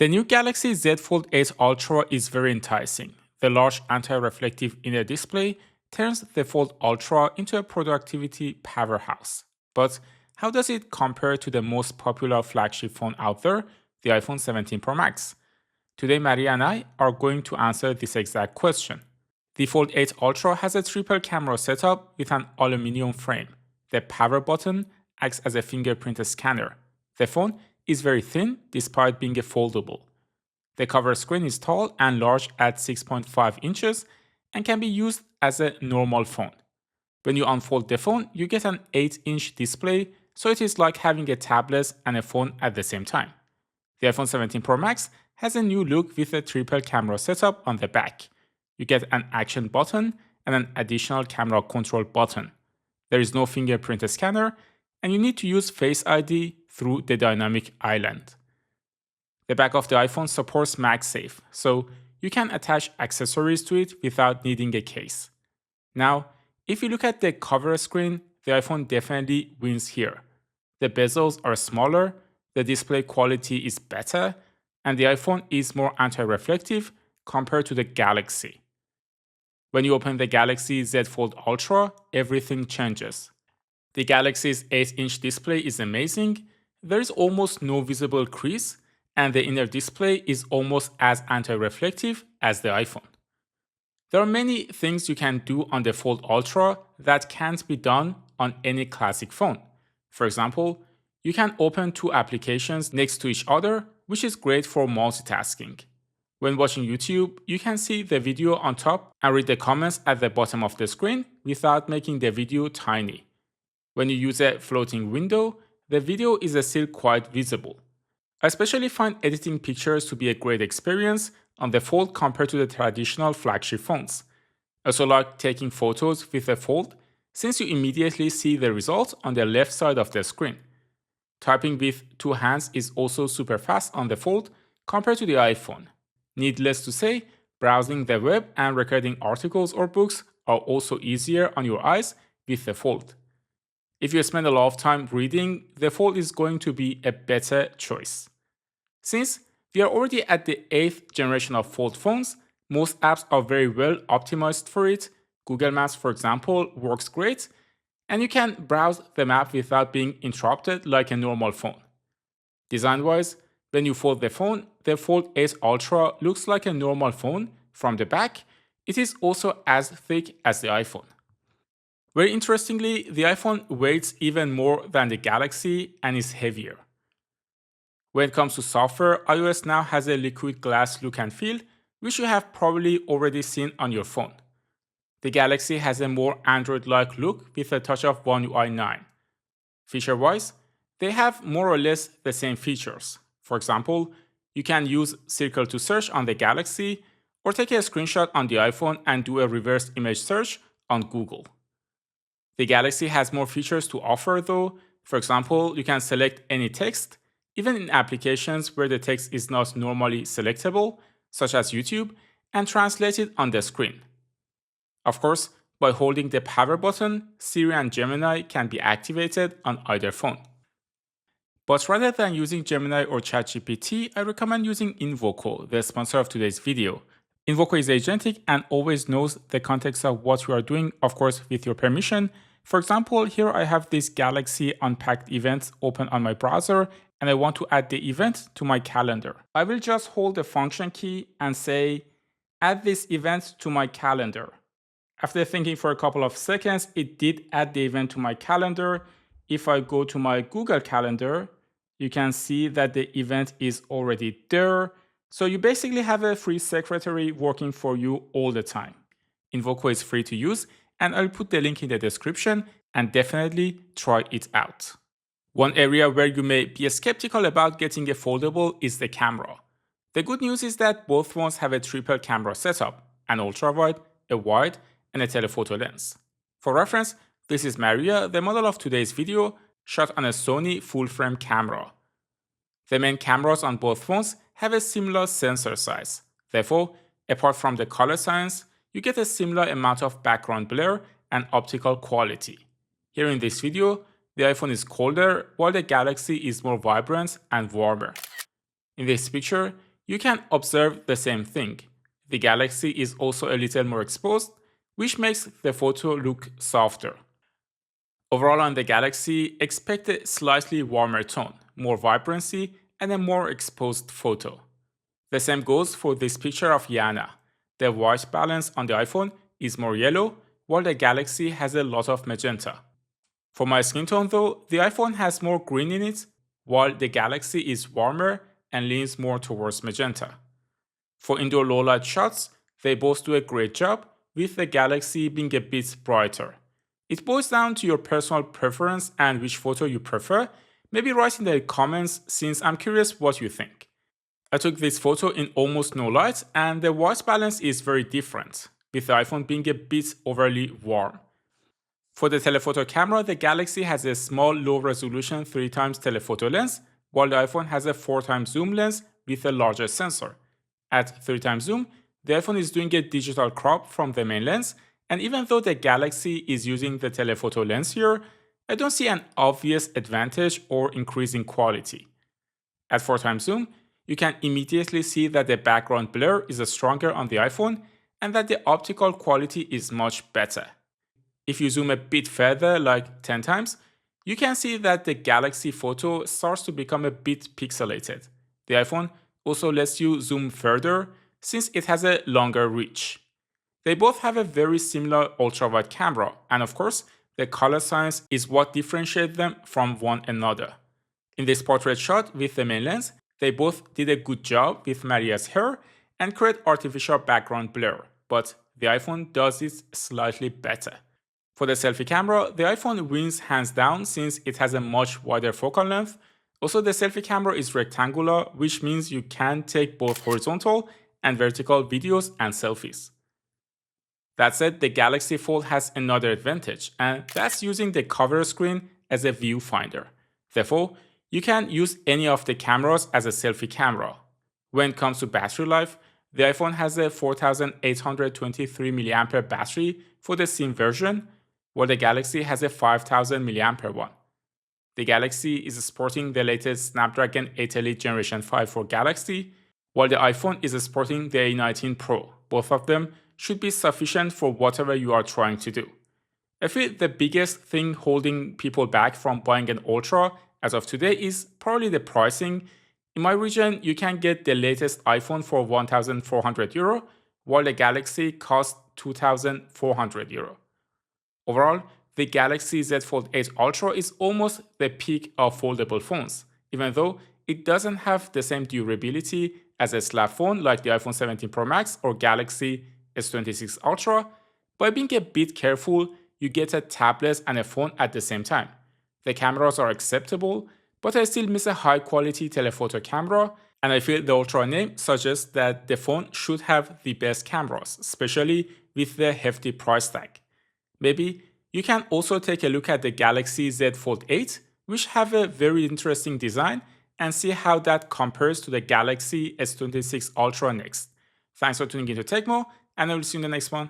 The new Galaxy Z Fold 8 Ultra is very enticing. The large anti-reflective inner display turns the Fold Ultra into a productivity powerhouse. But how does it compare to the most popular flagship phone out there, the iPhone 17 Pro Max? Today, Maria and I are going to answer this exact question. The Fold 8 Ultra has a triple camera setup with an aluminum frame. The power button acts as a fingerprint scanner. The phone is very thin despite being a foldable. The cover screen is tall and large at 6.5 inches and can be used as a normal phone. When you unfold the phone, you get an 8-inch display, so it is like having a tablet and a phone at the same time. The iPhone 17 Pro Max has a new look with a triple camera setup on the back. You get an action button and an additional camera control button. There is no fingerprint scanner, and you need to use Face ID through the dynamic island. The back of the iPhone supports MagSafe, so you can attach accessories to it without needing a case. Now, if you look at the cover screen, the iPhone definitely wins here. The bezels are smaller, the display quality is better, and the iPhone is more anti-reflective compared to the Galaxy. When you open the Galaxy Z Fold Ultra, everything changes. The Galaxy's 8-inch display is amazing, there is almost no visible crease, and the inner display is almost as anti-reflective as the iPhone. There are many things you can do on the Fold Ultra that can't be done on any classic phone. For example, you can open two applications next to each other, which is great for multitasking. When watching YouTube, you can see the video on top and read the comments at the bottom of the screen without making the video tiny. When you use a floating window, the video is still quite visible. I especially find editing pictures to be a great experience on the Fold compared to the traditional flagship phones. I also like taking photos with the Fold since you immediately see the result on the left side of the screen. Typing with two hands is also super fast on the Fold compared to the iPhone. Needless to say, browsing the web and recording articles or books are also easier on your eyes with the Fold. If you spend a lot of time reading, the Fold is going to be a better choice. Since we are already at the 8th generation of Fold phones, most apps are very well optimized for it. Google Maps, for example, works great, and you can browse the map without being interrupted like a normal phone. Design-wise, when you fold the Fold 8 Ultra looks like a normal phone from the back. It is also as thick as the iPhone. Very interestingly, the iPhone weighs even more than the Galaxy and is heavier. When it comes to software, iOS now has a liquid glass look and feel, which you have probably already seen on your phone. The Galaxy has a more Android-like look with a touch of One UI 9. Feature-wise, they have more or less the same features. For example, you can use Circle to search on the Galaxy, or take a screenshot on the iPhone and do a reverse image search on Google. The Galaxy has more features to offer though. For example, you can select any text, even in applications where the text is not normally selectable, such as YouTube, and translate it on the screen. Of course, by holding the power button, Siri and Gemini can be activated on either phone. But rather than using Gemini or ChatGPT, I recommend using Invoco, the sponsor of today's video. Invoco is agentic and always knows the context of what you are doing, of course with your permission. For example, here I have this Galaxy Unpacked event open on my browser and I want to add the event to my calendar. I will just hold the function key and say, add this event to my calendar. After thinking for a couple of seconds, it did add the event to my calendar. If I go to my Google Calendar, you can see that the event is already there. So you basically have a free secretary working for you all the time. Invoco is free to use, and I'll put the link in the description and definitely try it out. One area where you may be skeptical about getting a foldable is the camera. The good news is that both phones have a triple camera setup, an ultrawide, a wide, and a telephoto lens. For reference, this is Maria, the model of today's video, shot on a Sony full-frame camera. The main cameras on both phones have a similar sensor size. Therefore, apart from the color science, you get a similar amount of background blur and optical quality. Here in this video, the iPhone is colder while the Galaxy is more vibrant and warmer. In this picture, you can observe the same thing. The galaxy is also a little more exposed, which makes the photo look softer. Overall on the galaxy, expect a slightly warmer tone, more vibrancy, and a more exposed photo. The same goes for this picture of Yana. The white balance on the iPhone is more yellow, while the galaxy has a lot of magenta. For my skin tone though, the iPhone has more green in it, while the galaxy is warmer and leans more towards magenta. For indoor low light shots, they both do a great job, with the galaxy being a bit brighter. It boils down to your personal preference and which photo you prefer. Maybe write in the comments since I'm curious what you think. I took this photo in almost no light and the white balance is very different, with the iPhone being a bit overly warm. For the telephoto camera, the Galaxy has a small low-resolution 3x telephoto lens, while the iPhone has a 4x zoom lens with a larger sensor. At 3x zoom, the iPhone is doing a digital crop from the main lens, and even though the Galaxy is using the telephoto lens here, I don't see an obvious advantage or increase in quality. At 4x zoom, you can immediately see that the background blur is stronger on the iPhone and that the optical quality is much better. If you zoom a bit further, like 10 times, you can see that the Galaxy photo starts to become a bit pixelated. The iPhone also lets you zoom further since it has a longer reach. They both have a very similar ultrawide camera, and of course, the color science is what differentiates them from one another. In this portrait shot with the main lens, they both did a good job with Maria's hair and create artificial background blur, but the iPhone does it slightly better. For the selfie camera, the iPhone wins hands down since it has a much wider focal length. Also, the selfie camera is rectangular, which means you can take both horizontal and vertical videos and selfies. That said, the Galaxy Fold has another advantage, and that's using the cover screen as a viewfinder. Therefore, you can use any of the cameras as a selfie camera. When it comes to battery life, the iPhone has a 4823 mAh battery for the SIM version, while the Galaxy has a 5000 mAh one. The Galaxy is sporting the latest Snapdragon 8 Elite Generation 5 for Galaxy, while the iPhone is sporting the A19 Pro. Both of them should be sufficient for whatever you are trying to do. I feel the biggest thing holding people back from buying an Ultra as of today is probably the pricing. In my region, you can get the latest iPhone for €1,400, while the Galaxy costs €2,400. Overall, the Galaxy Z Fold 8 Ultra is almost the peak of foldable phones, even though it doesn't have the same durability as a slab phone like the iPhone 17 Pro Max or Galaxy S26 Ultra. By being a bit careful, you get a tablet and a phone at the same time. The cameras are acceptable, but I still miss a high-quality telephoto camera, and I feel the Ultra name suggests that the phone should have the best cameras, especially with the hefty price tag. Maybe you can also take a look at the Galaxy Z Fold 8, which have a very interesting design, and see how that compares to the Galaxy S26 Ultra next. Thanks for tuning into Tecmo, and I will see you in the next one.